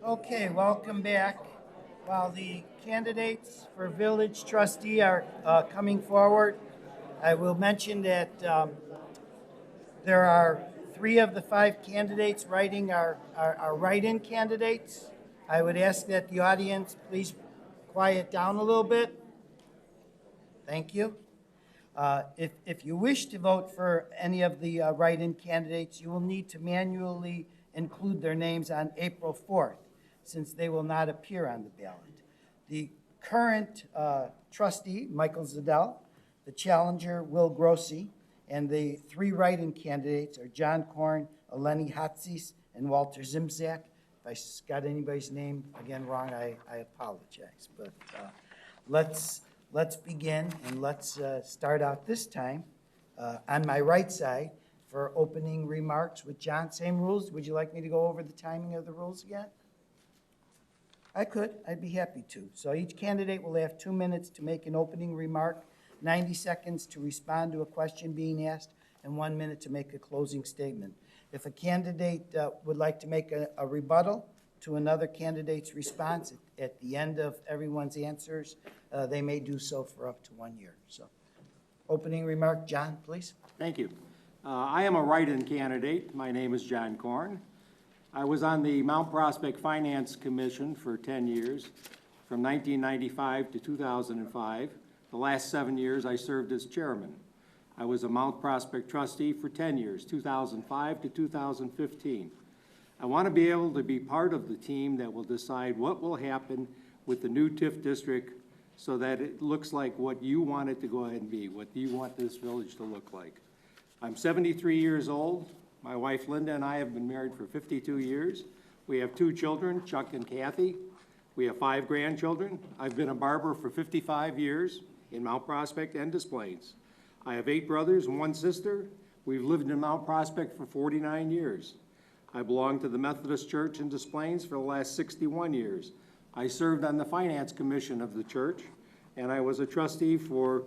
Okay, welcome back. While the candidates for village trustee are coming forward, I will mention that there are three of the five candidates writing are write-in candidates. I would ask that the audience please quiet down a little bit. Thank you. If you wish to vote for any of the write-in candidates, you will need to manually include their names on April 4th, since they will not appear on the ballot. The current trustee, Michael Zadell, the challenger, Will Grossi, and the three write-in candidates are John Korn, Eleni Hatzis, and Walter Zimzak. If I got anybody's name again wrong, I apologize. But let's begin, and let's start out this time on my right side for opening remarks with John. Same rules. Would you like me to go over the timing of the rules again? I could. I'd be happy to. So each candidate will have 2 minutes to make an opening remark, 90 seconds to respond to a question being asked, and 1 minute to make a closing statement. If a candidate would like to make a rebuttal to another candidate's response at the end of everyone's answers, they may do so for up to 1 year. So, opening remark, John, please. Thank you. I am a write-in candidate. My name is John Korn. I was on the Mount Prospect Finance Commission for 10 years, from 1995 to 2005. The last 7 years, I served as chairman. I was a Mount Prospect trustee for 10 years, 2005 to 2015. I want to be able to be part of the team that will decide what will happen with the new TIF district so that it looks like what you want it to go ahead and be, what you want this village to look like. I'm 73 years old. My wife Linda and I have been married for 52 years. We have 2 children, Chuck and Kathy. We have 5 grandchildren. I've been a barber for 55 years in Mount Prospect and Des Plaines. I have 8 brothers and 1 sister. We've lived in Mount Prospect for 49 years. I belong to the Methodist Church in Des Plaines for the last 61 years. I served on the Finance Commission of the church, and I was a trustee for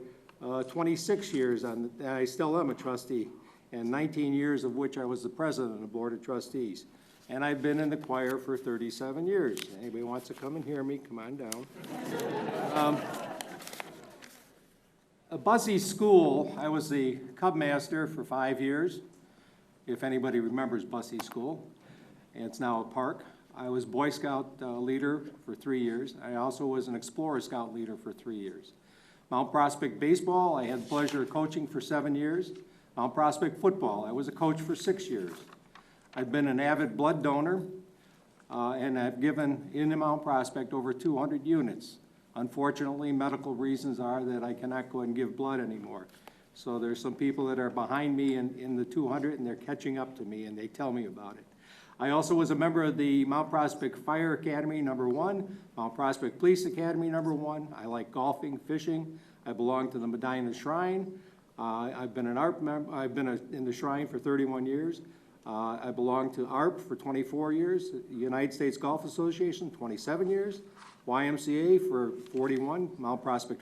26 years. I still am a trustee, and 19 years of which I was the president of the Board of Trustees. And I've been in the choir for 37 years. Anybody wants to come and hear me, come on down. At Bussey School, I was the Cub Master for 5 years, if anybody remembers Bussey School. And it's now a park. I was Boy Scout leader for 3 years. I also was an Explorer Scout leader for 3 years. Mount Prospect Baseball, I had the pleasure of coaching for 7 years. Mount Prospect Football, I was a coach for 6 years. I've been an avid blood donor, and I've given in Mount Prospect over 200 units. Unfortunately, medical reasons are that I cannot go and give blood anymore. So there's some people that are behind me in the 200, and they're catching up to me, and they tell me about it. I also was a member of the Mount Prospect Fire Academy #1, Mount Prospect Police Academy #1. I like golfing, fishing. I belong to the Medina Shrine. I've been an ARP member. I've been in the Shrine for 31 years. I belong to ARP for 24 years, the United States Golf Association, 27 years, YMCA for 41, Mount Prospect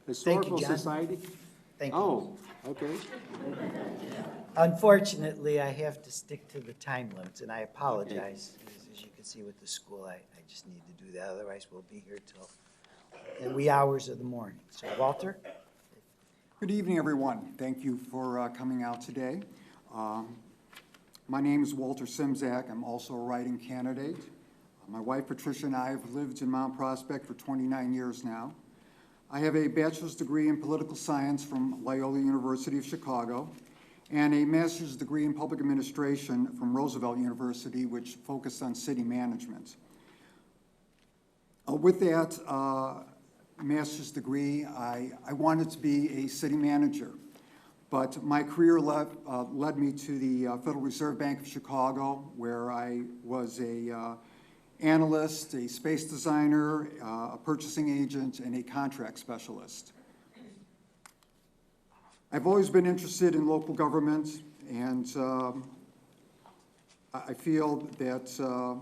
Historical Society. Thank you. Oh, okay. Unfortunately, I have to stick to the time limits, and I apologize. As you can see with the school, I just need to do that. Otherwise, we'll be here till the wee hours of the morning. So, Walter? Good evening, everyone. Thank you for coming out today. My name is Walter Simzak. I'm also a writing candidate. My wife Patricia and I have lived in Mount Prospect for 29 years now. I have a bachelor's degree in political science from Loyola University of Chicago and a master's degree in public administration from Roosevelt University, which focused on city management. With that master's degree, I wanted to be a city manager, but my career led me to the Federal Reserve Bank of Chicago, where I was a analyst, a space designer, a purchasing agent, and a contract specialist. I've always been interested in local government, and I feel that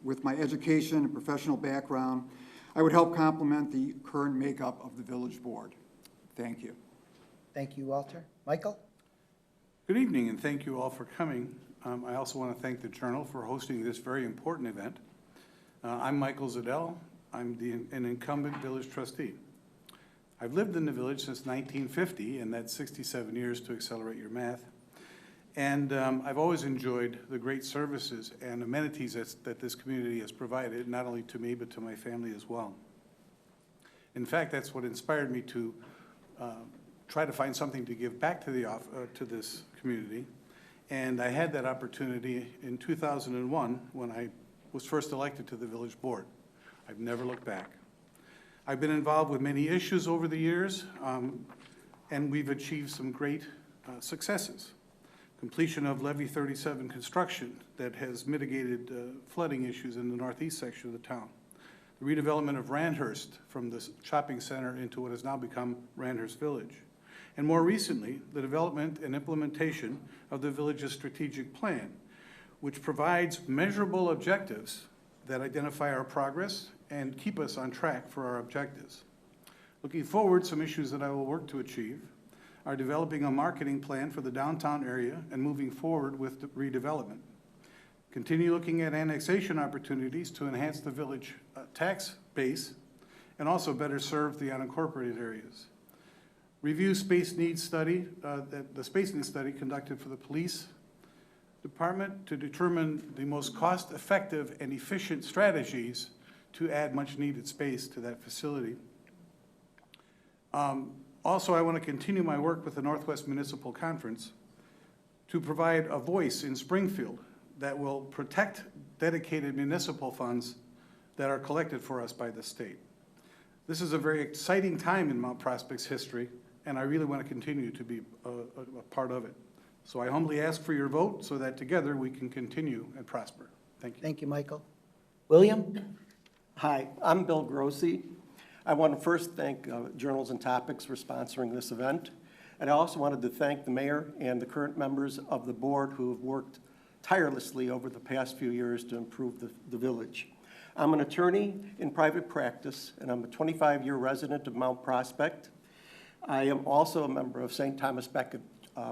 with my education and professional background, I would help complement the current makeup of the village board. Thank you. Thank you, Walter. Michael? Good evening, and thank you all for coming. I also want to thank the Journal for hosting this very important event. I'm Michael Zadell. I'm an incumbent village trustee. I've lived in the village since 1950, and that's 67 years to accelerate your math. And I've always enjoyed the great services and amenities that this community has provided, not only to me, but to my family as well. In fact, that's what inspired me to try to find something to give back to this community. And I had that opportunity in 2001 when I was first elected to the village board. I've never looked back. I've been involved with many issues over the years, and we've achieved some great successes. Completion of Levee 37 construction that has mitigated flooding issues in the northeast section of the town. The redevelopment of Randhurst from the shopping center into what has now become Randhurst Village. And more recently, the development and implementation of the village's strategic plan, which provides measurable objectives that identify our progress and keep us on track for our objectives. Looking forward, some issues that I will work to achieve are developing a marketing plan for the downtown area and moving forward with the redevelopment. Continue looking at annexation opportunities to enhance the village tax base and also better serve the unincorporated areas. Review space needs study, the space needs study conducted for the police department to determine the most cost-effective and efficient strategies to add much-needed space to that facility. Also, I want to continue my work with the Northwest Municipal Conference to provide a voice in Springfield that will protect dedicated municipal funds that are collected for us by the state. This is a very exciting time in Mount Prospect's history, and I really want to continue to be a part of it. So I humbly ask for your vote so that together we can continue and prosper. Thank you. Thank you, Michael. William? Hi, I'm Bill Grossi. I want to first thank Journals and Topics for sponsoring this event. And I also wanted to thank the mayor and the current members of the board who have worked tirelessly over the past few years to improve the village. I'm an attorney in private practice, and I'm a 25-year resident of Mount Prospect. I am also a member of St. Thomas Becket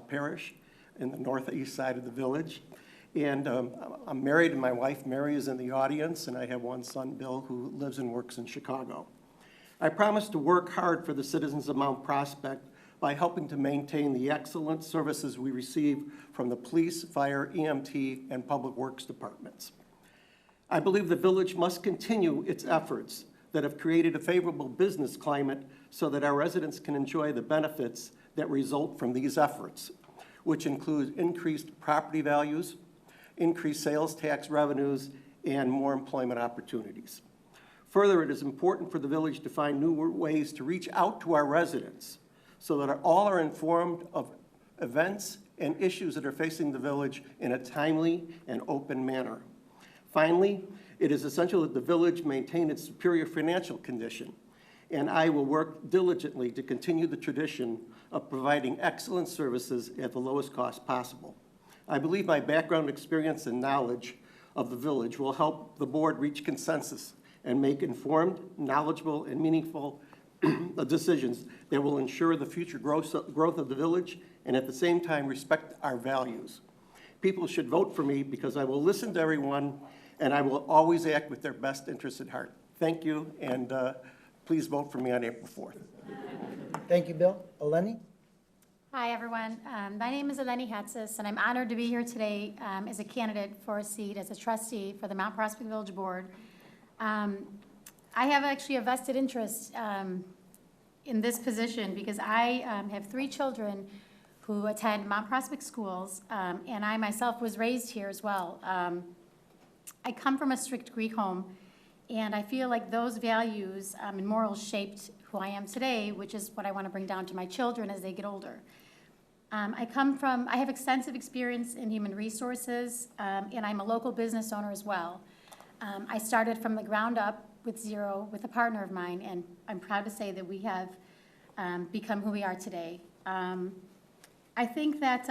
Parish in the northeast side of the village. And I'm married, and my wife Mary is in the audience, and I have one son, Bill, who lives and works in Chicago. I promise to work hard for the citizens of Mount Prospect by helping to maintain the excellent services we receive from the police, fire, EMT, and public works departments. I believe the village must continue its efforts that have created a favorable business climate so that our residents can enjoy the benefits that result from these efforts, which include increased property values, increased sales tax revenues, and more employment opportunities. Further, it is important for the village to find new ways to reach out to our residents so that all are informed of events and issues that are facing the village in a timely and open manner. Finally, it is essential that the village maintain its superior financial condition, and I will work diligently to continue the tradition of providing excellent services at the lowest cost possible. I believe my background, experience, and knowledge of the village will help the board reach consensus and make informed, knowledgeable, and meaningful decisions that will ensure the future growth of the village and at the same time respect our values. People should vote for me because I will listen to everyone and I will always act with their best interests at heart. Thank you, and please vote for me on April 4th. Thank you, Bill. Eleni? Hi, everyone. My name is Eleni Hatsis, and I'm honored to be here today as a candidate for a seat as a trustee for the Mount Prospect Village Board. I have actually a vested interest in this position because I have 3 children who attend Mount Prospect schools, and I myself was raised here as well. I come from a strict Greek home, and I feel like those values and morals shaped who I am today, which is what I want to bring down to my children as they get older. I have extensive experience in human resources, and I'm a local business owner as well. I started from the ground up with zero with a partner of mine, and I'm proud to say that we have become who we are today. I think that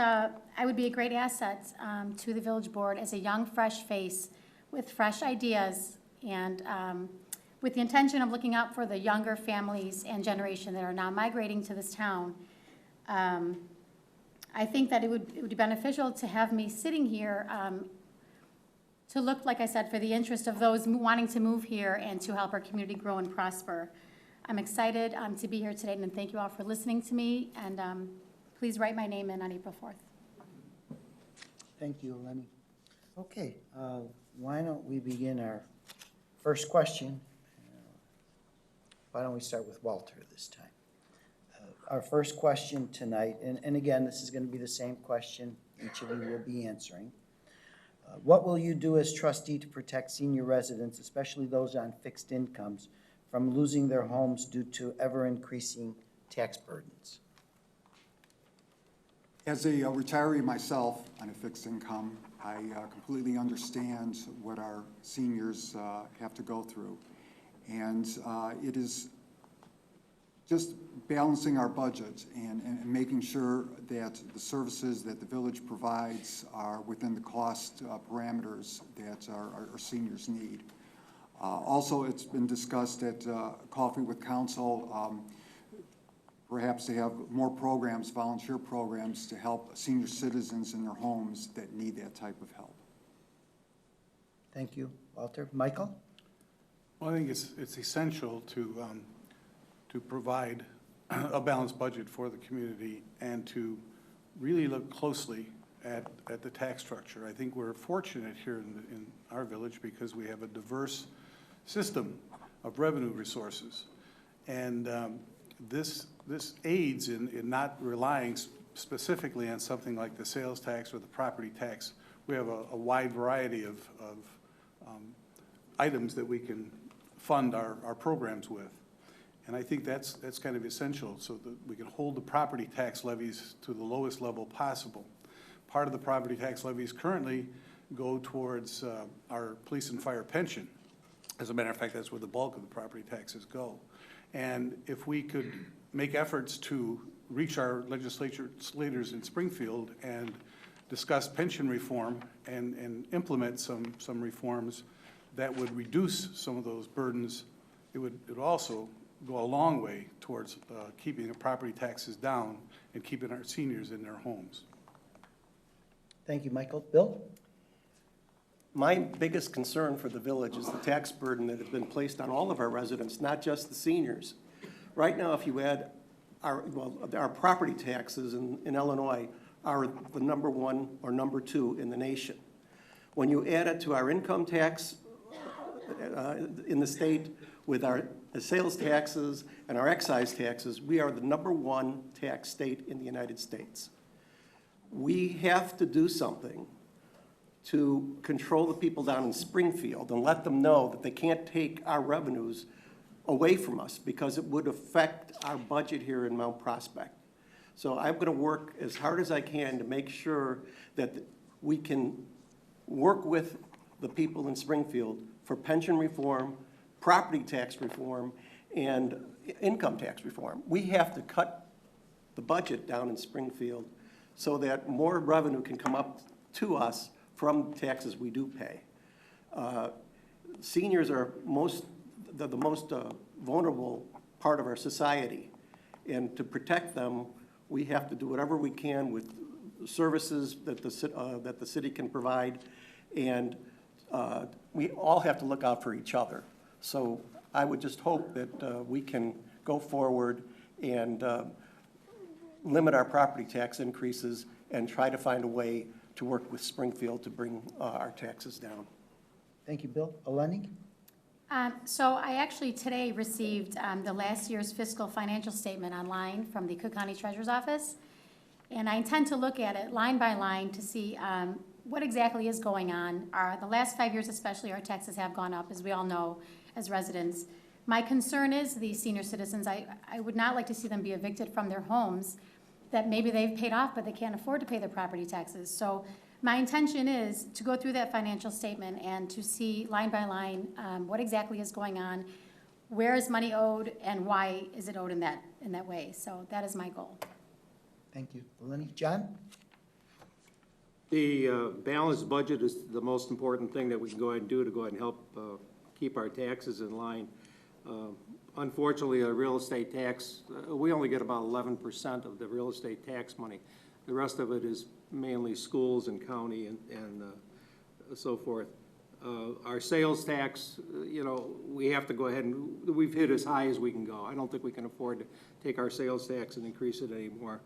I would be a great asset to the village board as a young, fresh face with fresh ideas and with the intention of looking out for the younger families and generation that are now migrating to this town. I think that it would be beneficial to have me sitting here to look, like I said, for the interest of those wanting to move here and to help our community grow and prosper. I'm excited to be here today, and thank you all for listening to me, and please write my name in on April 4th. Thank you, Lenny. Okay, why don't we begin our first question? Why don't we start with Walter this time? Our first question tonight, and again, this is going to be the same question each of you will be answering. What will you do as trustee to protect senior residents, especially those on fixed incomes, from losing their homes due to ever-increasing tax burdens? As a retiree myself on a fixed income, I completely understand what our seniors have to go through. And it is just balancing our budget and making sure that the services that the village provides are within the cost parameters that our seniors need. Also, it's been discussed at Coffee with Council, perhaps they have more programs, volunteer programs, to help senior citizens in their homes that need that type of help. Thank you, Walter. Michael? Well, I think it's essential to provide a balanced budget for the community and to really look closely at the tax structure. I think we're fortunate here in our village because we have a diverse system of revenue resources. And this aids in not relying specifically on something like the sales tax or the property tax. We have a wide variety of items that we can fund our programs with. And I think that's kind of essential so that we can hold the property tax levies to the lowest level possible. Part of the property tax levies currently go towards our police and fire pension. As a matter of fact, that's where the bulk of the property taxes go. And if we could make efforts to reach our legislators in Springfield and discuss pension reform and implement some reforms that would reduce some of those burdens, it would also go a long way towards keeping the property taxes down and keeping our seniors in their homes. Thank you, Michael. Bill? My biggest concern for the village is the tax burden that has been placed on all of our residents, not just the seniors. Right now, if you add our property taxes in Illinois are the number one or number two in the nation. When you add it to our income tax in the state with our sales taxes and our excise taxes, we are the number one tax state in the United States. We have to do something to control the people down in Springfield and let them know that they can't take our revenues away from us because it would affect our budget here in Mount Prospect. So I'm going to work as hard as I can to make sure that we can work with the people in Springfield for pension reform, property tax reform, and income tax reform. We have to cut the budget down in Springfield so that more revenue can come up to us from taxes we do pay. Seniors are the most vulnerable part of our society, and to protect them, we have to do whatever we can with services that the city can provide, and we all have to look out for each other. So I would just hope that we can go forward and limit our property tax increases and try to find a way to work with Springfield to bring our taxes down. Thank you, Bill. Eleni? So I actually today received the last year's fiscal financial statement online from the Cook County Treasurer's Office. And I intend to look at it line by line to see what exactly is going on. The last 5 years especially, our taxes have gone up, as we all know, as residents. My concern is the senior citizens. I would not like to see them be evicted from their homes that maybe they've paid off, but they can't afford to pay their property taxes. So my intention is to go through that financial statement and to see line by line what exactly is going on, where is money owed, and why is it owed in that way. So that is my goal. Thank you. Eleni? John? The balanced budget is the most important thing that we can go ahead and do to go ahead and help keep our taxes in line. Unfortunately, a real estate tax, we only get about 11% of the real estate tax money. The rest of it is mainly schools and county and so forth. Our sales tax, you know, we have to go ahead and, we've hit as high as we can go. I don't think we can afford to take our sales tax and increase it anymore.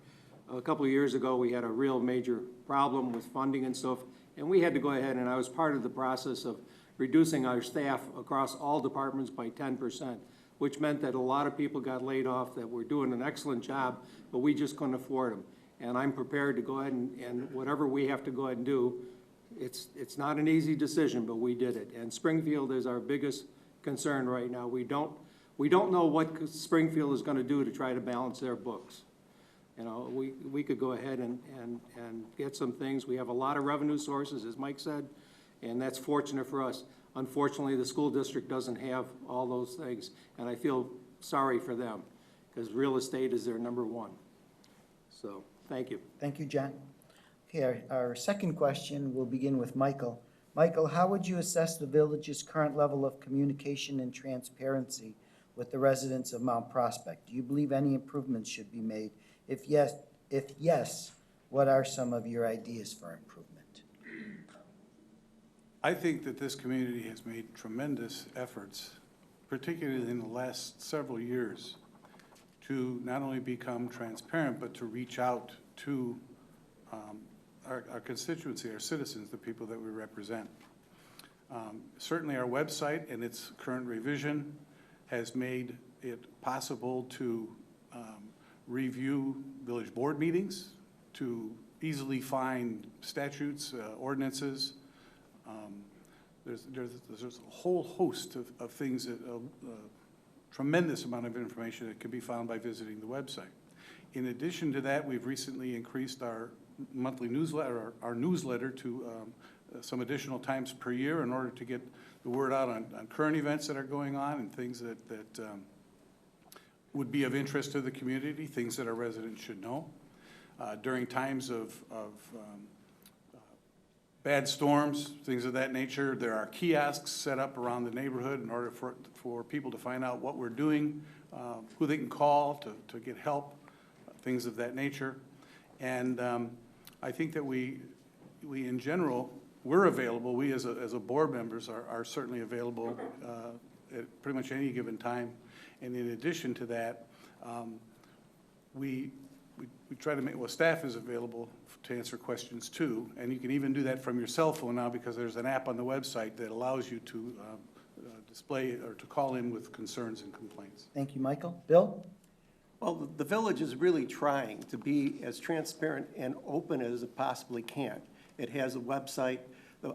A couple of years ago, we had a real major problem with funding and stuff, and we had to go ahead, and I was part of the process of reducing our staff across all departments by 10%, which meant that a lot of people got laid off that were doing an excellent job, but we just couldn't afford them. And I'm prepared to go ahead and whatever we have to go ahead and do, it's not an easy decision, but we did it. And Springfield is our biggest concern right now. We don't know what Springfield is gonna do to try to balance their books. You know, we could go ahead and get some things. We have a lot of revenue sources, as Mike said, and that's fortunate for us. Unfortunately, the school district doesn't have all those things, and I feel sorry for them, because real estate is their number one. So, thank you. Thank you, John. Okay, our second question will begin with Michael. Michael, how would you assess the village's current level of communication and transparency with the residents of Mount Prospect? Do you believe any improvements should be made? If yes, what are some of your ideas for improvement? I think that this community has made tremendous efforts, particularly in the last several years, to not only become transparent, but to reach out to our constituency, our citizens, the people that we represent. Certainly our website and its current revision has made it possible to review village board meetings, to easily find statutes, ordinances. There's a whole host of things, a tremendous amount of information that can be found by visiting the website. In addition to that, we've recently increased our monthly newsletter, our newsletter to some additional times per year in order to get the word out on current events that are going on and things that would be of interest to the community, things that our residents should know. During times of bad storms, things of that nature, there are kiosks set up around the neighborhood in order for people to find out what we're doing, who they can call to get help, things of that nature. And I think that we in general, we're available, we as a board members are certainly available at pretty much any given time. And in addition to that, we try to make, well, staff is available to answer questions too, and you can even do that from your cell phone now because there's an app on the website that allows you to display or to call in with concerns and complaints. Thank you, Michael. Bill? Well, the village is really trying to be as transparent and open as it possibly can. It has a website.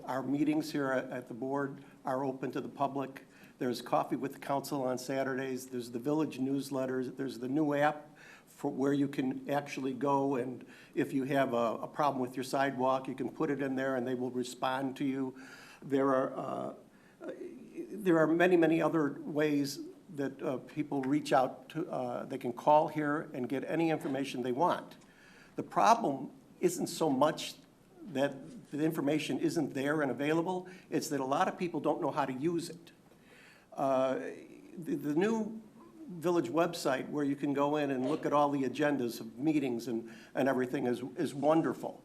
Our meetings here at the board are open to the public. There's coffee with the council on Saturdays. There's the village newsletters. There's the new app for where you can actually go, and if you have a problem with your sidewalk, you can put it in there and they will respond to you. There are many, many other ways that people reach out to. They can call here and get any information they want. The problem isn't so much that the information isn't there and available, it's that a lot of people don't know how to use it. The new village website where you can go in and look at all the agendas of meetings and everything is wonderful.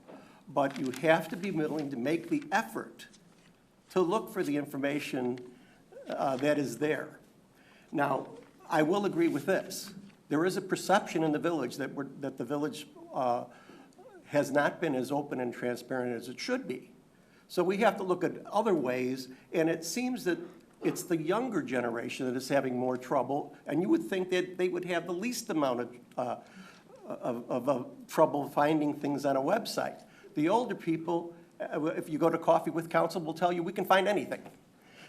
But you have to be willing to make the effort to look for the information that is there. Now, I will agree with this. There is a perception in the village that the village has not been as open and transparent as it should be. So we have to look at other ways, and it seems that it's the younger generation that is having more trouble, and you would think that they would have the least amount of trouble finding things on a website. The older people, if you go to Coffee with Council, will tell you we can find anything.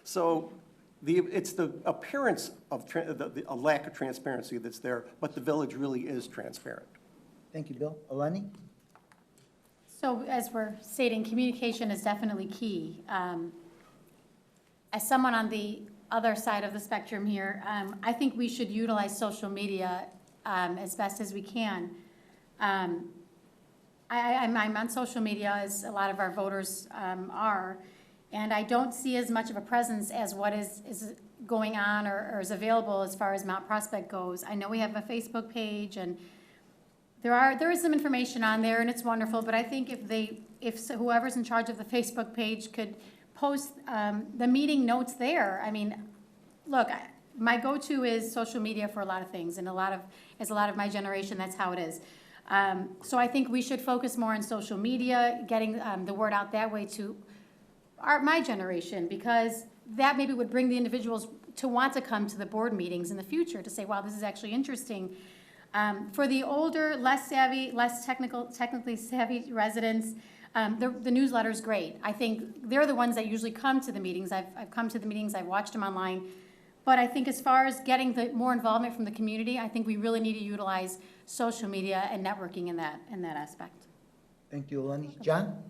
So it's the appearance of a lack of transparency that's there, but the village really is transparent. Thank you, Bill. Eleni? So as we're stating, communication is definitely key. As someone on the other side of the spectrum here, I think we should utilize social media as best as we can. I'm on social media, as a lot of our voters are, and I don't see as much of a presence as what is going on or is available as far as Mount Prospect goes. I know we have a Facebook page, and there is some information on there, and it's wonderful, but I think if whoever's in charge of the Facebook page could post the meeting notes there. I mean, look, my go-to is social media for a lot of things, and as a lot of my generation, that's how it is. So I think we should focus more on social media, getting the word out that way to my generation, because that maybe would bring the individuals to want to come to the board meetings in the future, to say, wow, this is actually interesting. For the older, less savvy, less technically savvy residents, the newsletter is great. I think they're the ones that usually come to the meetings. I've come to the meetings, I've watched them online. But I think as far as getting more involvement from the community, I think we really need to utilize social media and networking in that aspect. Thank you, Eleni. John?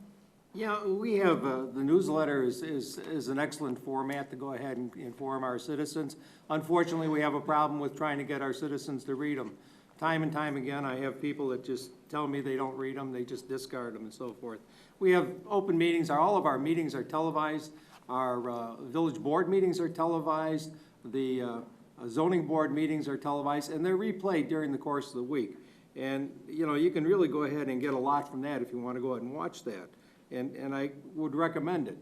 Yeah, we have, the newsletter is an excellent format to go ahead and inform our citizens. Unfortunately, we have a problem with trying to get our citizens to read them. Time and time again, I have people that just tell me they don't read them, they just discard them and so forth. We have open meetings, all of our meetings are televised, our village board meetings are televised, the zoning board meetings are televised, and they're replayed during the course of the week. And, you know, you can really go ahead and get a lot from that if you want to go ahead and watch that. And I would recommend it.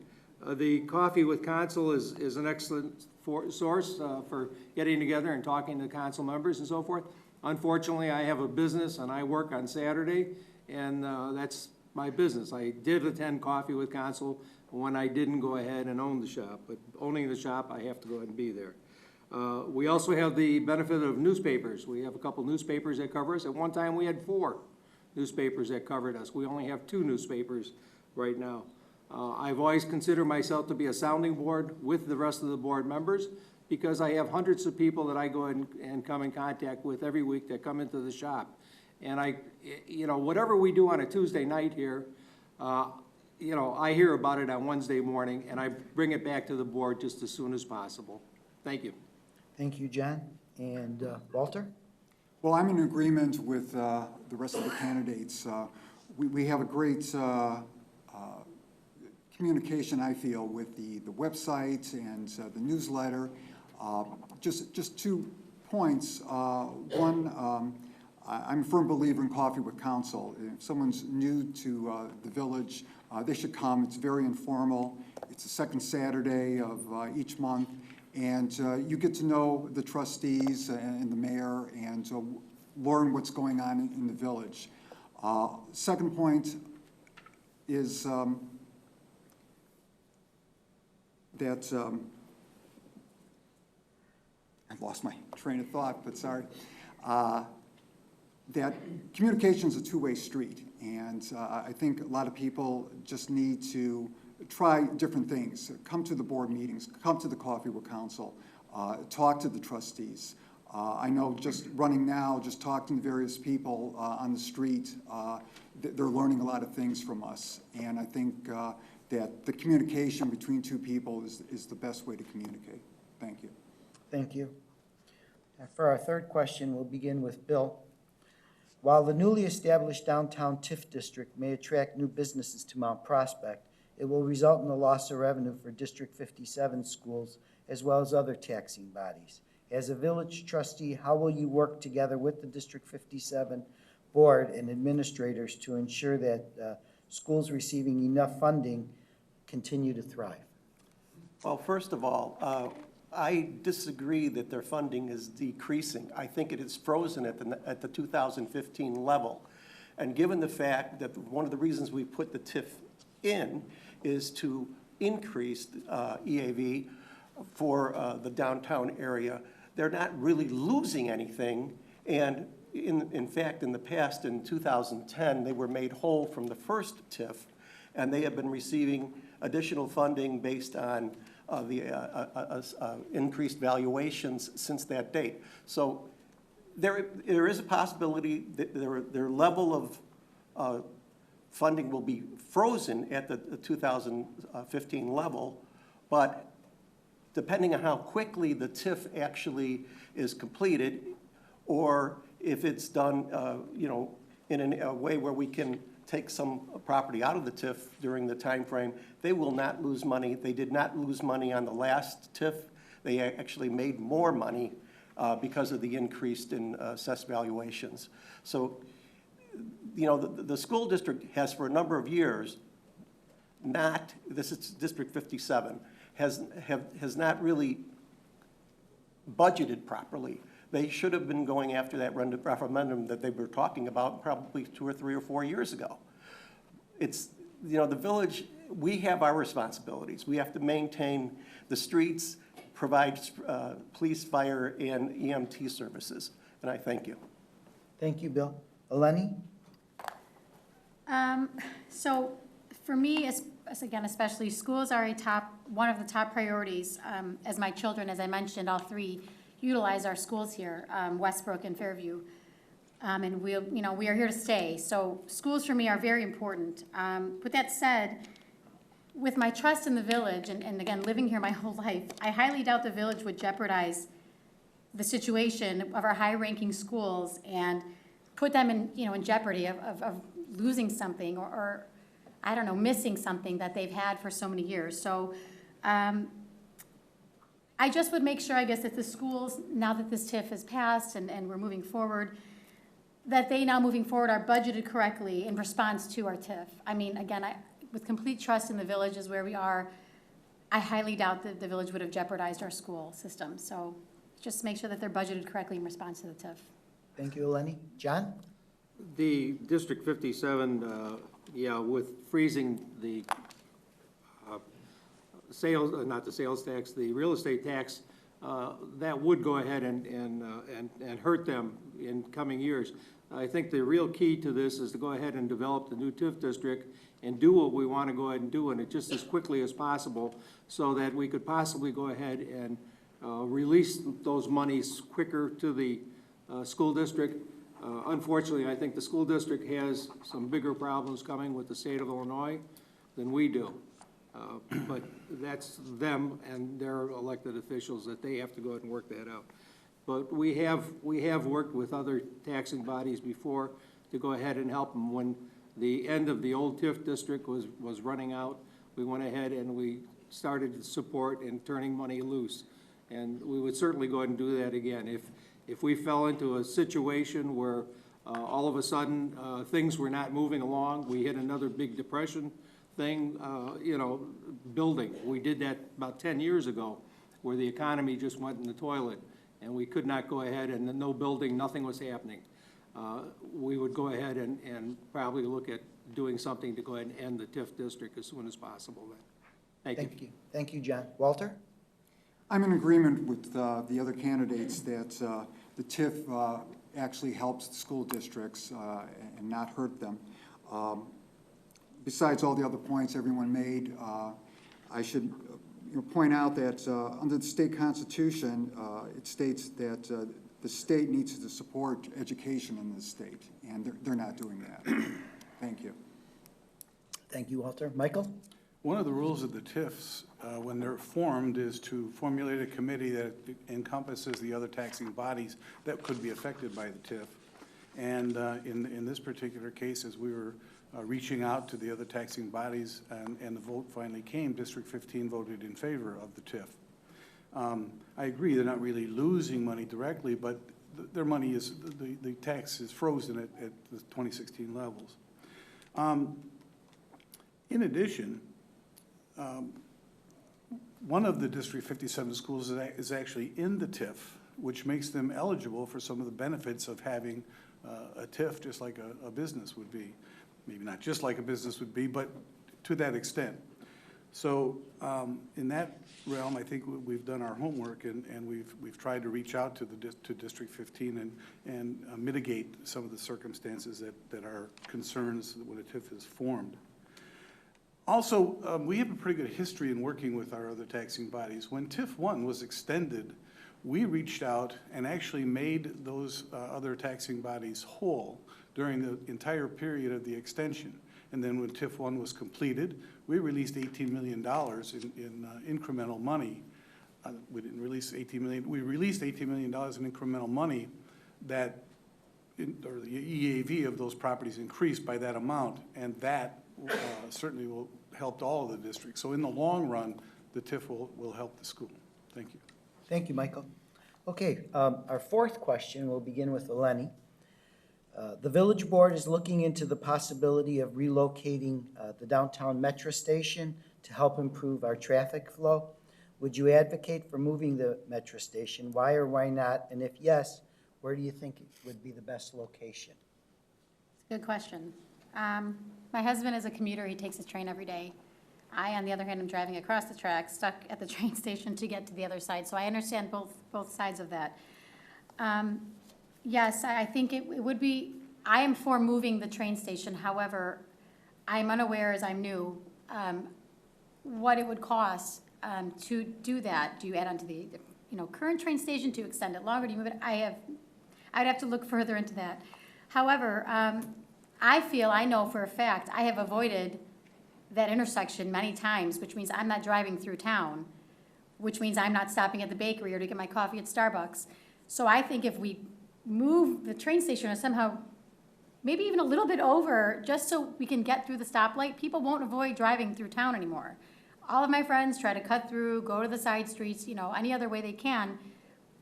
The Coffee with Council is an excellent source for getting together and talking to council members and so forth. Unfortunately, I have a business and I work on Saturday, and that's my business. I did attend Coffee with Council when I didn't go ahead and own the shop, but owning the shop, I have to go ahead and be there. We also have the benefit of newspapers. We have a couple newspapers that cover us. At one time, we had 4 newspapers that covered us. We only have 2 newspapers right now. I've always considered myself to be a sounding board with the rest of the board members, because I have hundreds of people that I go and come in contact with every week that come into the shop. And you know, whatever we do on a Tuesday night here, you know, I hear about it on Wednesday morning, and I bring it back to the board just as soon as possible. Thank you. Thank you, John. And Walter? Well, I'm in agreement with the rest of the candidates. We have a great communication, I feel, with the website and the newsletter. Just 2 points. One, I'm a firm believer in Coffee with Council. If someone's new to the village, they should come. It's very informal. It's the second Saturday of each month. And you get to know the trustees and the mayor and learn what's going on in the village. Second point is that I've lost my train of thought, but sorry. That communication is a two-way street, and I think a lot of people just need to try different things. Come to the board meetings, come to the Coffee with Council, talk to the trustees. I know just running now, just talking to various people on the street, they're learning a lot of things from us, and I think that the communication between 2 people is the best way to communicate. Thank you. Thank you. For our third question, we'll begin with Bill. While the newly established downtown TIF district may attract new businesses to Mount Prospect, it will result in the loss of revenue for District 57 schools as well as other taxing bodies. As a village trustee, how will you work together with the District 57 board and administrators to ensure that schools receiving enough funding continue to thrive? Well, first of all, I disagree that their funding is decreasing. I think it is frozen at the 2015 level. And given the fact that one of the reasons we put the TIF in is to increase EAV for the downtown area, they're not really losing anything. And in fact, in the past, in 2010, they were made whole from the first TIF, and they have been receiving additional funding based on the increased valuations since that date. So there is a possibility that their level of funding will be frozen at the 2015 level, but depending on how quickly the TIF actually is completed, or if it's done, you know, in a way where we can take some property out of the TIF during the time frame, they will not lose money. They did not lose money on the last TIF. They actually made more money because of the increase in assessed valuations. So, you know, the school district has for a number of years this is District 57, has not really budgeted properly. They should have been going after that referendum that they were talking about probably 2 or 3 or 4 years ago. It's, the village, we have our responsibilities. We have to maintain the streets, provide police, fire, and EMT services. And I thank you. Thank you, Bill. Eleni? So for me, again, especially, schools are one of the top priorities. As my children, as I mentioned, all three utilize our schools here, Westbrook and Fairview. And we are here to stay. So schools for me are very important. With that said, with my trust in the village, and again, living here my whole life, I highly doubt the village would jeopardize the situation of our high-ranking schools and put them in jeopardy of losing something or I don't know, missing something that they've had for so many years. So I just would make sure, I guess, that the schools, now that this TIF has passed and we're moving forward, that they now moving forward are budgeted correctly in response to our TIF. I mean, again, with complete trust in the village is where we are, I highly doubt that the village would have jeopardized our school system. So just make sure that they're budgeted correctly in response to the TIF. Thank you, Eleni. John? The District 57, with freezing the sales, not the sales tax, the real estate tax, that would go ahead and hurt them in coming years. I think the real key to this is to go ahead and develop the new TIF district and do what we want to go ahead and do, and it just as quickly as possible, so that we could possibly go ahead and release those monies quicker to the school district. Unfortunately, I think the school district has some bigger problems coming with the state of Illinois than we do. But that's them and their elected officials that they have to go ahead and work that out. But we have worked with other taxing bodies before to go ahead and help them. When the end of the old TIF district was running out, we went ahead and we started to support in turning money loose. And we would certainly go ahead and do that again. If we fell into a situation where all of a sudden things were not moving along, we hit another big depression thing, building. We did that about 10 years ago, where the economy just went in the toilet, and we could not go ahead, and no building, nothing was happening. We would go ahead and probably look at doing something to go ahead and end the TIF district as soon as possible then. Thank you. Thank you, John. Walter? I'm in agreement with the other candidates that the TIF actually helps the school districts and not hurt them. Besides all the other points everyone made, I should point out that under the state constitution, it states that the state needs to support education in the state, and they're not doing that. Thank you. Thank you, Walter. Michael? One of the rules of the TIFs, when they're formed, is to formulate a committee that encompasses the other taxing bodies that could be affected by the TIF. And in this particular case, as we were reaching out to the other taxing bodies and the vote finally came, District 15 voted in favor of the TIF. I agree they're not really losing money directly, but their money is, the tax is frozen at the 2016 levels. In addition, one of the District 57 schools is actually in the TIF, which makes them eligible for some of the benefits of having a TIF, just like a business would be. Maybe not just like a business would be, but to that extent. So in that realm, I think we've done our homework and we've tried to reach out to District 15 and mitigate some of the circumstances that are concerns when a TIF is formed. Also, we have a pretty good history in working with our other taxing bodies. When TIF 1 was extended, we reached out and actually made those other taxing bodies whole during the entire period of the extension. And then when TIF 1 was completed, we released $18 million in incremental money. We didn't release $18 million. We released $18 million in incremental money that, or the EAV of those properties increased by that amount, and that certainly will help all of the districts. So in the long run, the TIF will help the school. Thank you. Thank you, Michael. Okay, our fourth question will begin with Eleni. The village board is looking into the possibility of relocating the downtown metro station to help improve our traffic flow. Would you advocate for moving the metro station? Why or why not? And if yes, where do you think it would be the best location? Good question. My husband is a commuter. He takes his train every day. I, on the other hand, am driving across the tracks, stuck at the train station to get to the other side. So I understand both sides of that. Yes, I think it would be, I am for moving the train station. However, I'm unaware, as I'm new, what it would cost to do that. Do you add on to the current train station to extend it longer? Do you move it? I'd have to look further into that. However, I know for a fact, I have avoided that intersection many times, which means I'm not driving through town, which means I'm not stopping at the bakery or to get my coffee at Starbucks. So I think if we move the train station or somehow, maybe even a little bit over, just so we can get through the stoplight, people won't avoid driving through town anymore. All of my friends try to cut through, go to the side streets, any other way they can.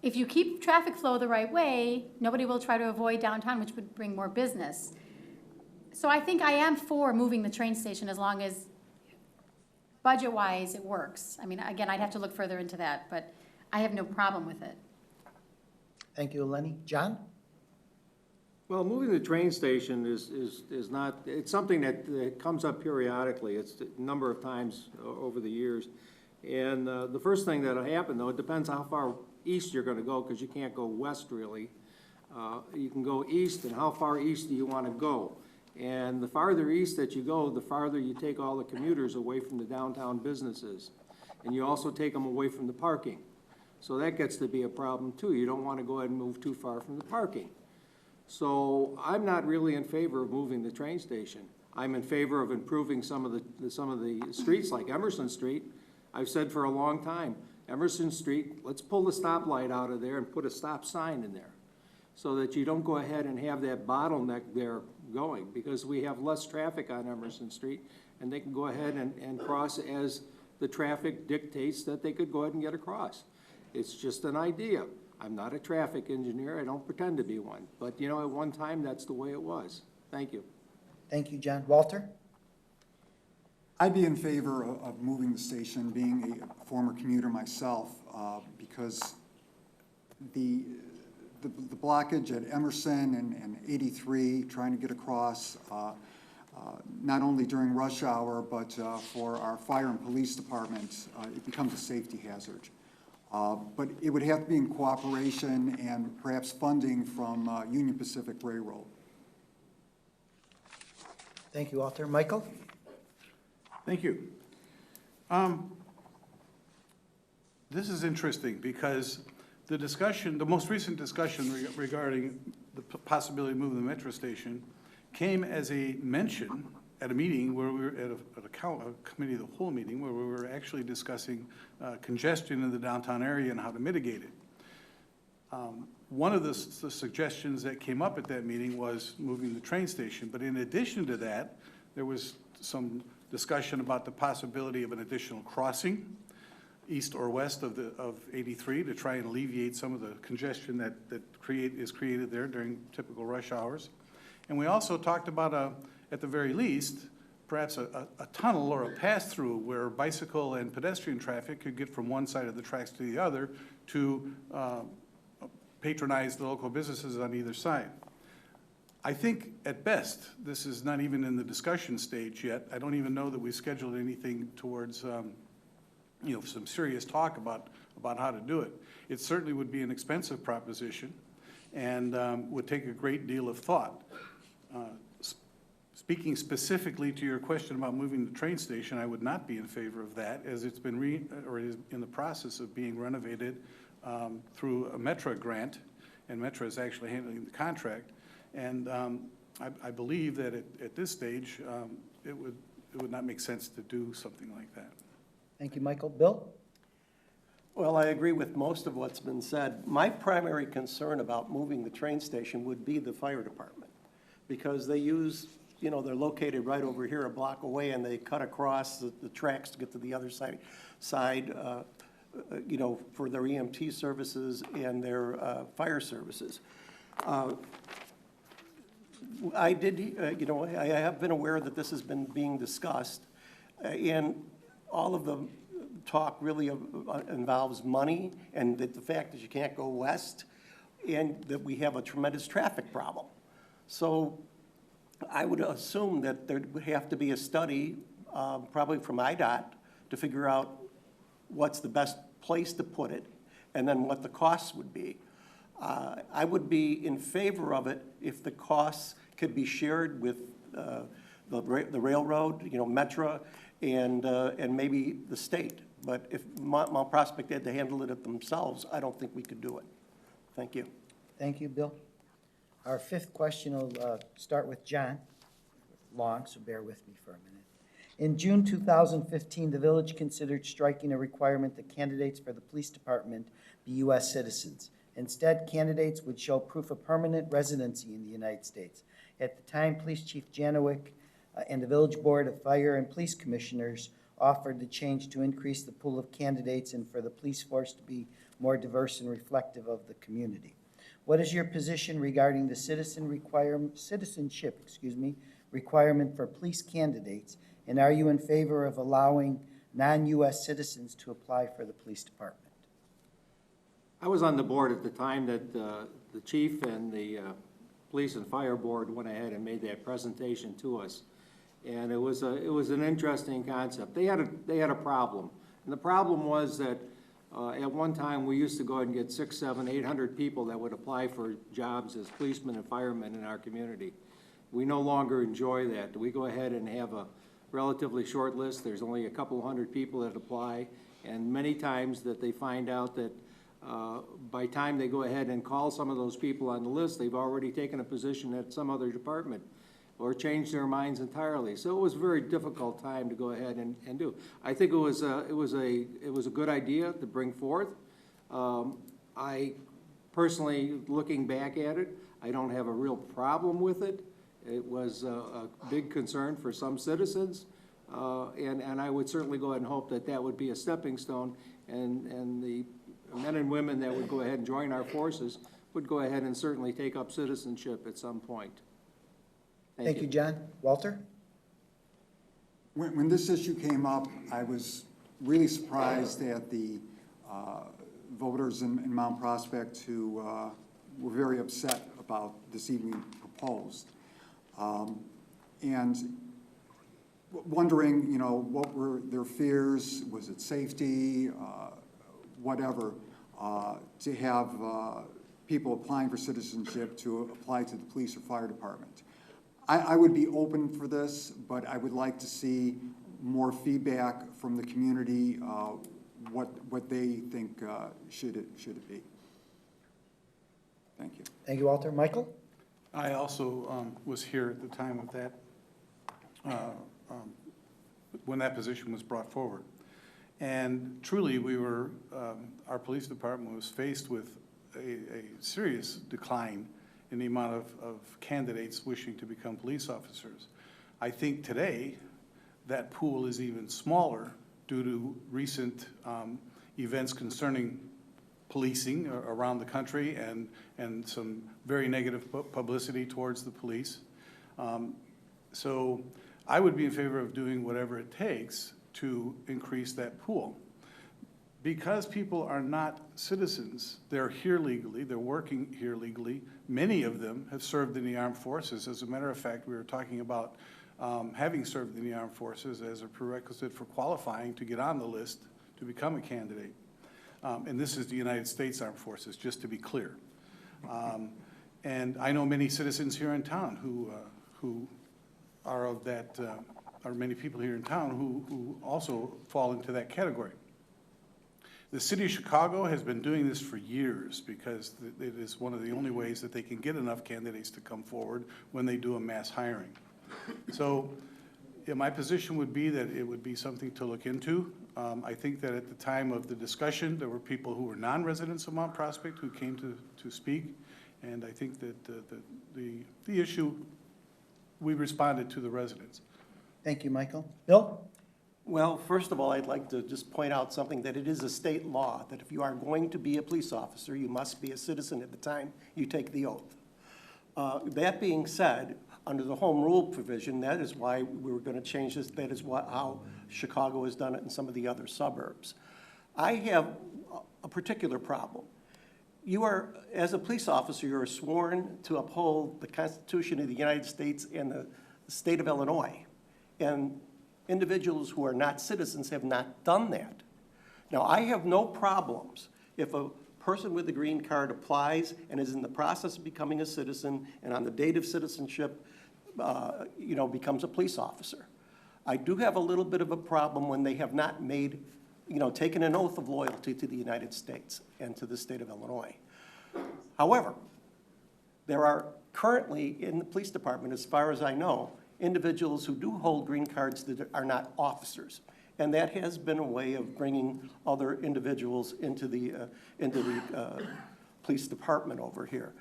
If you keep traffic flow the right way, nobody will try to avoid downtown, which would bring more business. So I think I am for moving the train station as long as budget-wise it works. I mean, again, I'd have to look further into that, but I have no problem with it. Thank you, Eleni. John? Well, moving the train station is not, it's something that comes up periodically. It's a number of times over the years. And the first thing that'll happen, though, it depends how far east you're gonna go, because you can't go west, really. You can go east, and how far east do you wanna go? And the farther east that you go, the farther you take all the commuters away from the downtown businesses. And you also take them away from the parking. So that gets to be a problem too. You don't want to go ahead and move too far from the parking. So I'm not really in favor of moving the train station. I'm in favor of improving some of the streets, like Emerson Street. I've said for a long time, Emerson Street, let's pull the stoplight out of there and put a stop sign in there, so that you don't go ahead and have that bottleneck there going, because we have less traffic on Emerson Street, and they can go ahead and cross as the traffic dictates that they could go ahead and get across. It's just an idea. I'm not a traffic engineer. I don't pretend to be one. But, at one time, that's the way it was. Thank you. Thank you, John. Walter? I'd be in favor of moving the station, being a former commuter myself, because the blockage at Emerson and 83, trying to get across, not only during rush hour, but for our fire and police departments, it becomes a safety hazard. But it would have to be in cooperation and perhaps funding from Union Pacific Railroad. Thank you, Walter. Michael? Thank you. This is interesting because the most recent discussion regarding the possibility of moving the metro station came as a mention at a meeting where we were at a committee of the whole meeting where we were actually discussing congestion in the downtown area and how to mitigate it. One of the suggestions that came up at that meeting was moving the train station, but in addition to that, there was some discussion about the possibility of an additional crossing east or west of 83 to try and alleviate some of the congestion that is created there during typical rush hours. And we also talked about, at the very least, perhaps a tunnel or a pass-through where bicycle and pedestrian traffic could get from one side of the tracks to the other to patronize the local businesses on either side. I think at best, this is not even in the discussion stage yet. I don't even know that we've scheduled anything towards some serious talk about how to do it. It certainly would be an expensive proposition and would take a great deal of thought. Speaking specifically to your question about moving the train station, I would not be in favor of that, as it's been is in the process of being renovated through a Metra grant, and Metra is actually handling the contract. And I believe that at this stage, it would not make sense to do something like that. Thank you, Michael. Bill? Well, I agree with most of what's been said. My primary concern about moving the train station would be the fire department, because they use, they're located right over here a block away, and they cut across the tracks to get to the other side, for their EMT services and their fire services. I did, I have been aware that this has been being discussed, and all of the talk really involves money, and that the fact that you can't go west, and that we have a tremendous traffic problem. So I would assume that there would have to be a study, probably from IDOT, to figure out what's the best place to put it, and then what the costs would be. I would be in favor of it if the costs could be shared with the railroad, Metra, and maybe the state. But if Mount Prospect had to handle it themselves, I don't think we could do it. Thank you. Thank you, Bill. Our fifth question will start with John. Long, so bear with me for a minute. In June 2015, the village considered striking a requirement that candidates for the police department be U.S. citizens. Instead, candidates would show proof of permanent residency in the United States. At the time, Police Chief Janowick and the Village Board of Fire and Police Commissioners offered the change to increase the pool of candidates and for the police force to be more diverse and reflective of the community. What is your position regarding the citizenship requirement for police candidates, and are you in favor of allowing non-U.S. citizens to apply for the police department? I was on the board at the time that the chief and the police and fire board went ahead and made that presentation to us. And it was an interesting concept. They had a problem. And the problem was that at one time we used to go ahead and get 600, 700, 800 people that would apply for jobs as policemen and firemen in our community. We no longer enjoy that. We go ahead and have a relatively short list. There's only a couple hundred people that apply, and many times that they find out that by the time they go ahead and call some of those people on the list, they've already taken a position at some other department or changed their minds entirely. So it was a very difficult time to go ahead and do. I think it was a good idea to bring forth. I personally, looking back at it, I don't have a real problem with it. It was a big concern for some citizens, and I would certainly go ahead and hope that that would be a stepping stone, and the men and women that would go ahead and join our forces would go ahead and certainly take up citizenship at some point. Thank you, John. Walter? When this issue came up, I was really surprised at the voters in Mount Prospect who were very upset about this evening proposed. And wondering, what were their fears? Was it safety? Whatever, to have people applying for citizenship to apply to the police or fire department. I would be open for this, but I would like to see more feedback from the community, what they think should it be. Thank you. Thank you, Walter. Michael? I also was here at the time of that, when that position was brought forward. And truly, we were, our police department was faced with a serious decline in the amount of candidates wishing to become police officers. I think today, that pool is even smaller due to recent events concerning policing around the country and some very negative publicity towards the police. So I would be in favor of doing whatever it takes to increase that pool. Because people are not citizens, they're here legally, they're working here legally, many of them have served in the armed forces. As a matter of fact, we were talking about having served in the armed forces as a prerequisite for qualifying to get on the list to become a candidate. And this is the United States Armed Forces, just to be clear. And I know many citizens here in town who are of that, are many people here in town who also fall into that category. The city of Chicago has been doing this for years because it is one of the only ways that they can get enough candidates to come forward when they do a mass hiring. So yeah, my position would be that it would be something to look into. I think that at the time of the discussion, there were people who were non-residents of Mount Prospect who came to speak. And I think that the issue, we responded to the residents. Thank you, Michael. Bill? Well, first of all, I'd like to just point out something, that it is a state law that if you are going to be a police officer, you must be a citizen at the time you take the oath. That being said, under the home rule provision, that is why we were going to change this. That is how Chicago has done it in some of the other suburbs. I have a particular problem. You are, as a police officer, you are sworn to uphold the Constitution of the United States and the state of Illinois. And individuals who are not citizens have not done that. Now, I have no problems if a person with a green card applies and is in the process of becoming a citizen and on the date of citizenship, becomes a police officer. I do have a little bit of a problem when they have not made, taken an oath of loyalty to the United States and to the state of Illinois. However, there are currently in the police department, as far as I know, individuals who do hold green cards that are not officers. And that has been a way of bringing other individuals into the police department over here.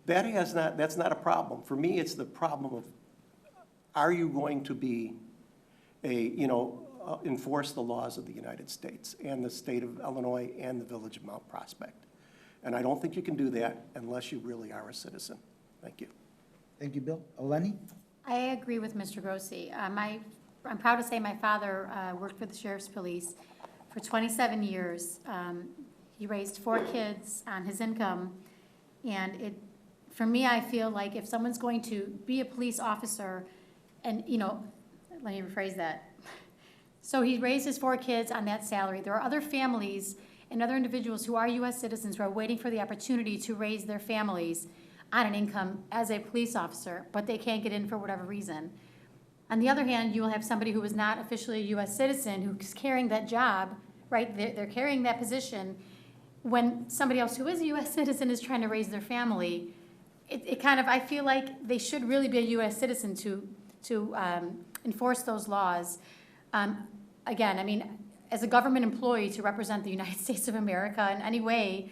That's not a problem. For me, it's the problem of, are you going to be enforce the laws of the United States and the state of Illinois and the village of Mount Prospect? And I don't think you can do that unless you really are a citizen. Thank you. Thank you, Bill. Eleni? I agree with Mr. Grossi. I'm proud to say my father worked for the Sheriff's Police for 27 years. He raised 4 kids on his income, and for me, I feel like if someone's going to be a police officer, and, let me rephrase that. So he raised his 4 kids on that salary. There are other families and other individuals who are U.S. citizens who are waiting for the opportunity to raise their families on an income as a police officer, but they can't get in for whatever reason. On the other hand, you will have somebody who is not officially a U.S. citizen who's carrying that job, right? They're carrying that position when somebody else who is a U.S. citizen is trying to raise their family. I feel like they should really be a U.S. citizen to enforce those laws. Again, I mean, as a government employee to represent the United States of America in any way,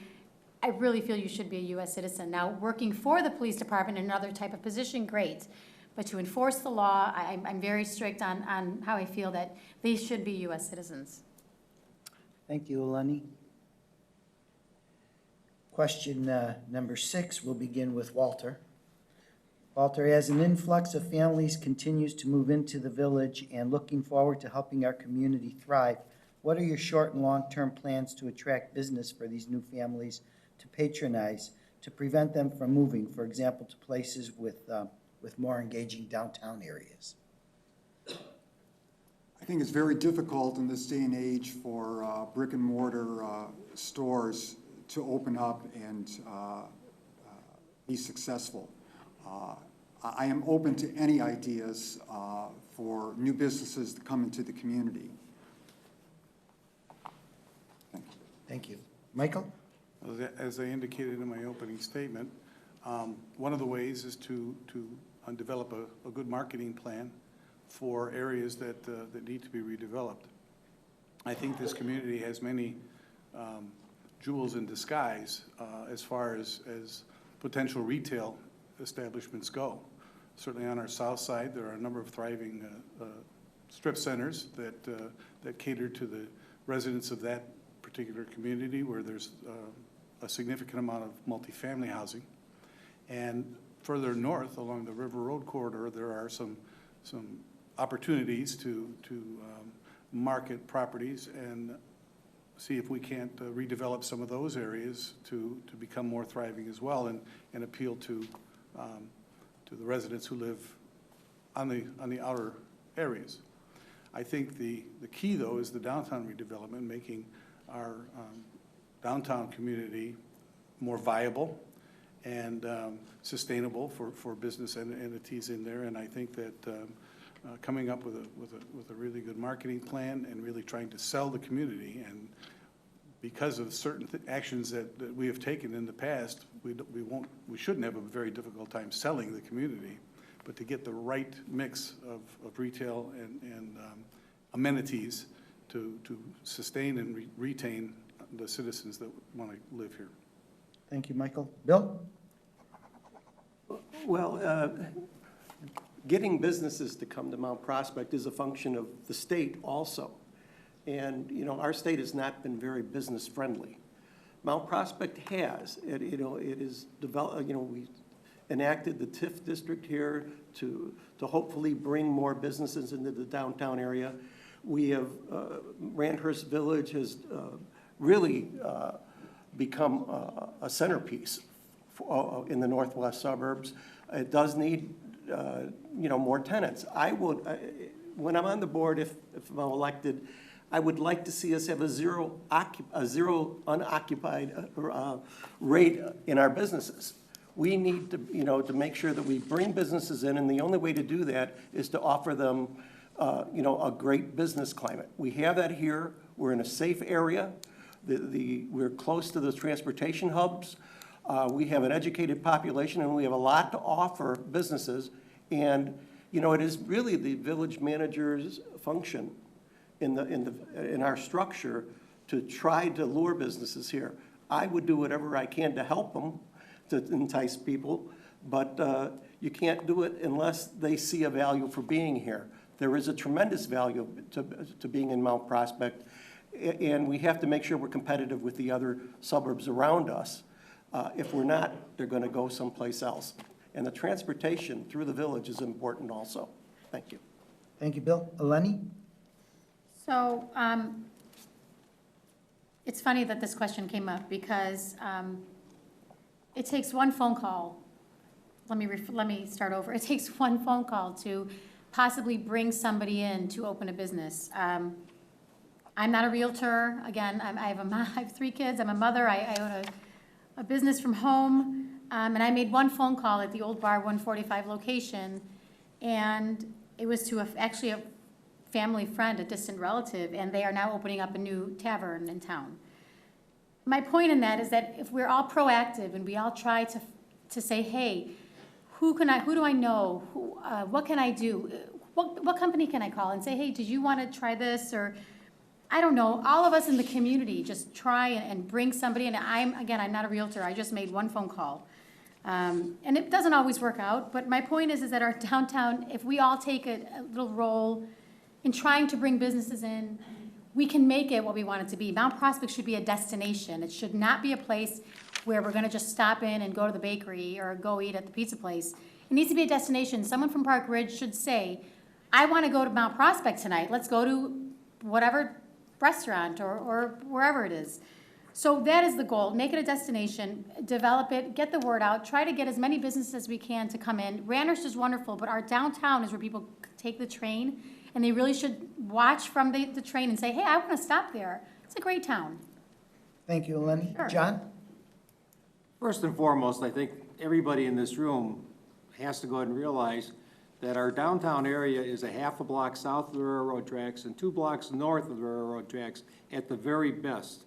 I really feel you should be a U.S. citizen. Now, working for the police department in another type of position, great. But to enforce the law, I'm very strict on how I feel that they should be U.S. citizens. Thank you, Eleni. Question number 6 will begin with Walter. Walter, as an influx of families continues to move into the village and looking forward to helping our community thrive, what are your short and long-term plans to attract business for these new families to patronize, to prevent them from moving, for example, to places with more engaging downtown areas? I think it's very difficult in this day and age for brick and mortar stores to open up and be successful. I am open to any ideas for new businesses to come into the community. Thank you. Thank you. Michael? As I indicated in my opening statement, one of the ways is to develop a good marketing plan for areas that need to be redeveloped. I think this community has many jewels in disguise as far as potential retail establishments go. Certainly on our south side, there are a number of thriving strip centers that cater to the residents of that particular community, where there's a significant amount of multifamily housing. And further north along the River Road corridor, there are some opportunities to market properties and see if we can't redevelop some of those areas to become more thriving as well, and appeal to the residents who live on the outer areas. I think the key, though, is the downtown redevelopment, making our downtown community more viable and sustainable for business entities in there. And I think that coming up with a really good marketing plan and really trying to sell the community, and because of certain actions that we have taken in the past, we shouldn't have a very difficult time selling the community, but to get the right mix of retail and amenities to sustain and retain the citizens that want to live here. Thank you, Michael. Bill? Well, getting businesses to come to Mount Prospect is a function of the state also. And, our state has not been very business friendly. Mount Prospect has. It is developed, enacted the TIF district here to hopefully bring more businesses into the downtown area. We have, Randhurst Village has really become a centerpiece in the northwest suburbs. It does need, more tenants. When I'm on the board, if I'm elected, I would like to see us have a zero unoccupied rate in our businesses. We need to, to make sure that we bring businesses in, and the only way to do that is to offer them, a great business climate. We have that here. We're in a safe area. We're close to the transportation hubs. We have an educated population, and we have a lot to offer businesses. And, it is really the village manager's function in our structure to try to lure businesses here. I would do whatever I can to help them, to entice people, but you can't do it unless they see a value for being here. There is a tremendous value to being in Mount Prospect, and we have to make sure we're competitive with the other suburbs around us. If we're not, they're going to go someplace else. And the transportation through the village is important also. Thank you. Thank you, Bill. Eleni? So, it's funny that this question came up because it takes one phone call. Let me start over. It takes one phone call to possibly bring somebody in to open a business. I'm not a realtor. Again, I have 3 kids. I'm a mother. I own a business from home. And I made one phone call at the Old Bar 145 location, and it was to actually a family friend, a distant relative, and they are now opening up a new tavern in town. My point in that is that if we're all proactive and we all try to say, hey, who do I know? What can I do? What company can I call and say, hey, did you want to try this? Or I don't know, all of us in the community just try and bring somebody, and I'm not a realtor, I just made one phone call. And it doesn't always work out, but my point is that our downtown, if we all take a little role in trying to bring businesses in, we can make it what we want it to be. Mount Prospect should be a destination. It should not be a place where we're gonna just stop in and go to the bakery or go eat at the pizza place. It needs to be a destination. Someone from Park Ridge should say, I wanna go to Mount Prospect tonight. Let's go to whatever restaurant or wherever it is. So that is the goal. Make it a destination, develop it, get the word out, try to get as many businesses as we can to come in. Randhurst is wonderful, but our downtown is where people take the train, and they really should watch from the train and say, hey, I want to stop there. It's a great town. Thank you, Eleni. Sure. John? First and foremost, I think everybody in this room has to go ahead and realize that our downtown area is a half a block south of the railroad tracks and 2 blocks north of the railroad tracks at the very best.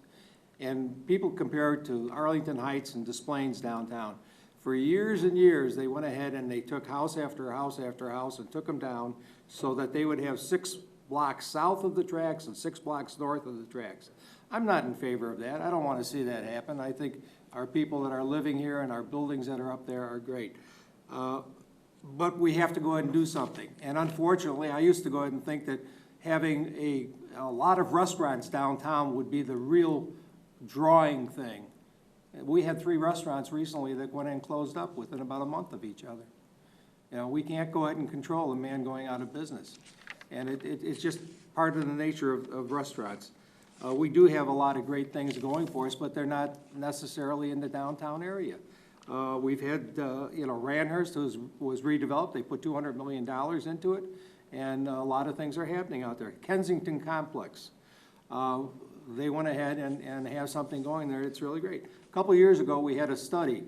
And people compare it to Arlington Heights and Des Plaines downtown. For years and years, they went ahead and they took house after house after house and took them down so that they would have 6 blocks south of the tracks and 6 blocks north of the tracks. I'm not in favor of that. I don't want to see that happen. I think our people that are living here and our buildings that are up there are great. But we have to go ahead and do something. And unfortunately, I used to go ahead and think that having a lot of restaurants downtown would be the real drawing thing. We had 3 restaurants recently that went and closed up within about a month of each other. We can't go ahead and control a man going out of business. And it's just part of the nature of restaurants. We do have a lot of great things going for us, but they're not necessarily in the downtown area. We've had, Randhurst was redeveloped. They put $200 million into it, and a lot of things are happening out there. Kensington Complex. They went ahead and have something going there. It's really great. A couple of years ago, we had a study.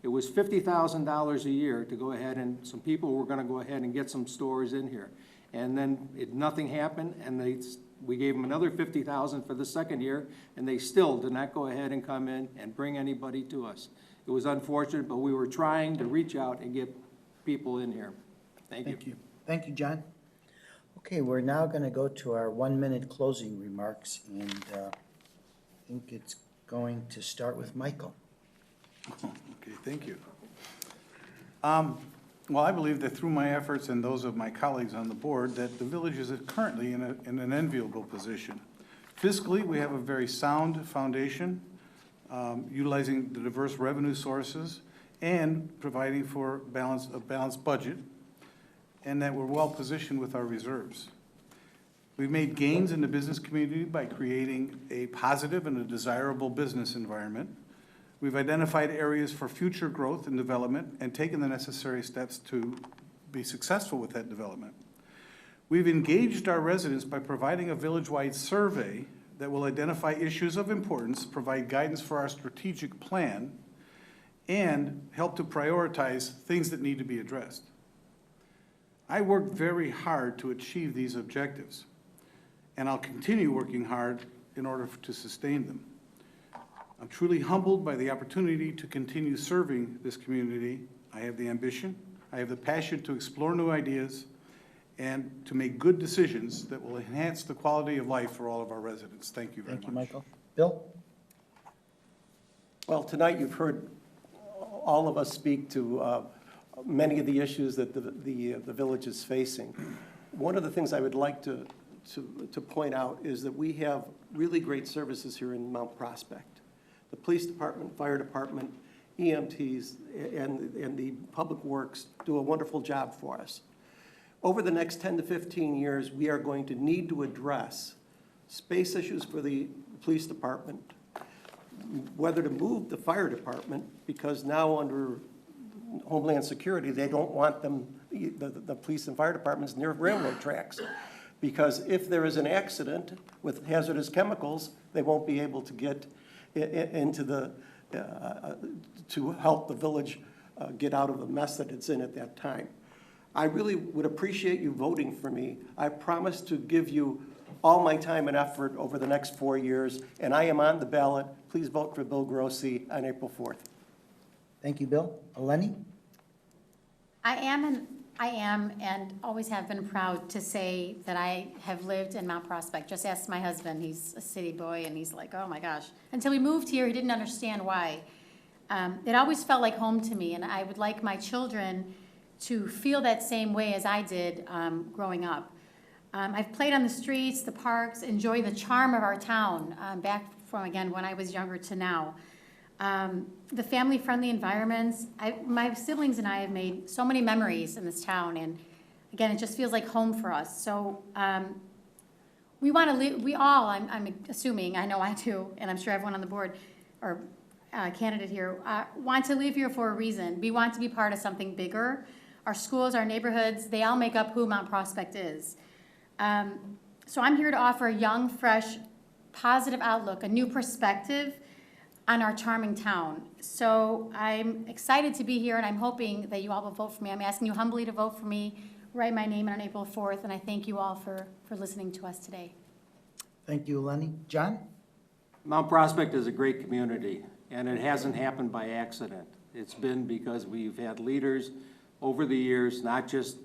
It was $50,000 a year to go ahead, and some people were going to go ahead and get some stores in here. And then nothing happened, and we gave them another $50,000 for the second year, and they still did not go ahead and come in and bring anybody to us. It was unfortunate, but we were trying to reach out and get people in here. Thank you. Thank you. Thank you, John. Okay, we're now going to go to our 1-minute closing remarks, and I think it's going to start with Michael. Okay, thank you. Well, I believe that through my efforts and those of my colleagues on the board, that the village is currently in an enviable position. Fiscally, we have a very sound foundation, utilizing the diverse revenue sources and providing for a balanced budget, and that we're well positioned with our reserves. We've made gains in the business community by creating a positive and a desirable business environment. We've identified areas for future growth and development and taken the necessary steps to be successful with that development. We've engaged our residents by providing a village-wide survey that will identify issues of importance, provide guidance for our strategic plan, and help to prioritize things that need to be addressed. I worked very hard to achieve these objectives, and I'll continue working hard in order to sustain them. I'm truly humbled by the opportunity to continue serving this community. I have the ambition, I have the passion to explore new ideas, and to make good decisions that will enhance the quality of life for all of our residents. Thank you very much. Thank you, Michael. Bill? Well, tonight you've heard all of us speak to many of the issues that the village is facing. One of the things I would like to point out is that we have really great services here in Mount Prospect. The police department, fire department, EMTs, and the public works do a wonderful job for us. Over the next 10 to 15 years, we are going to need to address space issues for the police department, whether to move the fire department, because now under Homeland Security, they don't want them, the police and fire departments near railroad tracks. Because if there is an accident with hazardous chemicals, they won't be able to get into to help the village get out of the mess that it's in at that time. I really would appreciate you voting for me. I promise to give you all my time and effort over the next 4 years, and I am on the ballot. Please vote for Bill Grossi on April 4th. Thank you, Bill. Eleni? I am and always have been proud to say that I have lived in Mount Prospect. Just ask my husband, he's a city boy, and he's like, oh my gosh. Until we moved here, he didn't understand why. It always felt like home to me, and I would like my children to feel that same way as I did growing up. I've played on the streets, the parks, enjoy the charm of our town, back from, again, when I was younger to now. The family-friendly environments, my siblings and I have made so many memories in this town, and again, it just feels like home for us. So we want to live, we all, I'm assuming, I know I do, and I'm sure everyone on the board, or candidate here, want to live here for a reason. We want to be part of something bigger. Our schools, our neighborhoods, they all make up who Mount Prospect is. So I'm here to offer a young, fresh, positive outlook, a new perspective on our charming town. So I'm excited to be here, and I'm hoping that you all will vote for me. I'm asking you humbly to vote for me, write my name on April 4th, and I thank you all for listening to us today. Thank you, Eleni. John? Mount Prospect is a great community, and it hasn't happened by accident. It's been because we've had leaders over the years, not just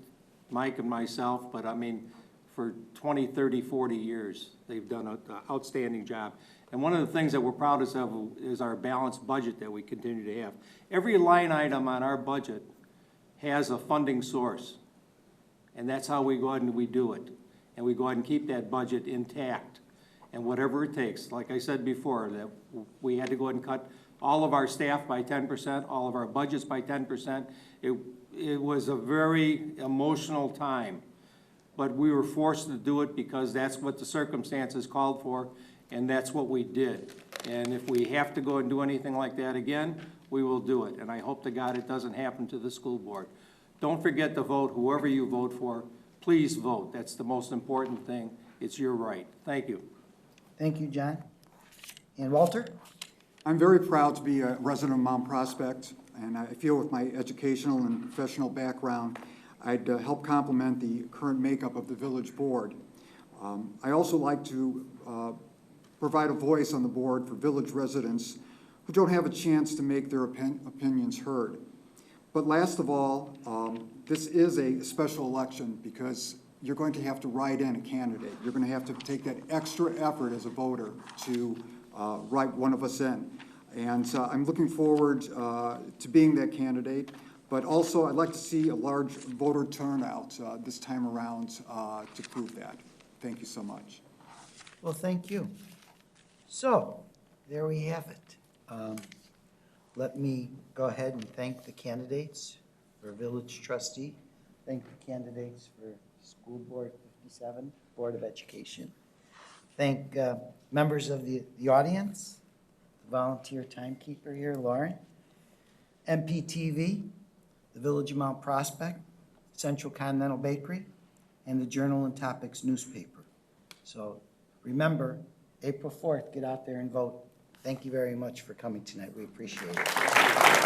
Mike and myself, but I mean, for 20, 30, 40 years, they've done an outstanding job. And one of the things that we're proudest of is our balanced budget that we continue to have. Every line item on our budget has a funding source, and that's how we go ahead and we do it. And we go ahead and keep that budget intact, and whatever it takes. Like I said before, that we had to go ahead and cut all of our staff by 10%, all of our budgets by 10%. It was a very emotional time, but we were forced to do it because that's what the circumstances called for, and that's what we did. And if we have to go and do anything like that again, we will do it. And I hope to God it doesn't happen to the school board. Don't forget to vote. Whoever you vote for, please vote. That's the most important thing. It's your right. Thank you. Thank you, John. And Walter? I'm very proud to be a resident of Mount Prospect, and I feel with my educational and professional background, I'd help complement the current makeup of the village board. I also like to provide a voice on the board for village residents who don't have a chance to make their opinions heard. But last of all, this is a special election because you're going to have to write in a candidate. You're going to have to take that extra effort as a voter to write one of us in. And I'm looking forward to being that candidate, but also I'd like to see a large voter turnout this time around to prove that. Thank you so much. Well, thank you. So, there we have it. let me go ahead and thank the candidates for village trustee. Thank the candidates for School Board 57, Board of Education. Thank members of the audience, volunteer timekeeper here, Lauren, MPTV, the Village of Mount Prospect, Central Continental Bakery, and the Journal and Topics newspaper. So remember, April 4th, get out there and vote. Thank you very much for coming tonight. We appreciate it.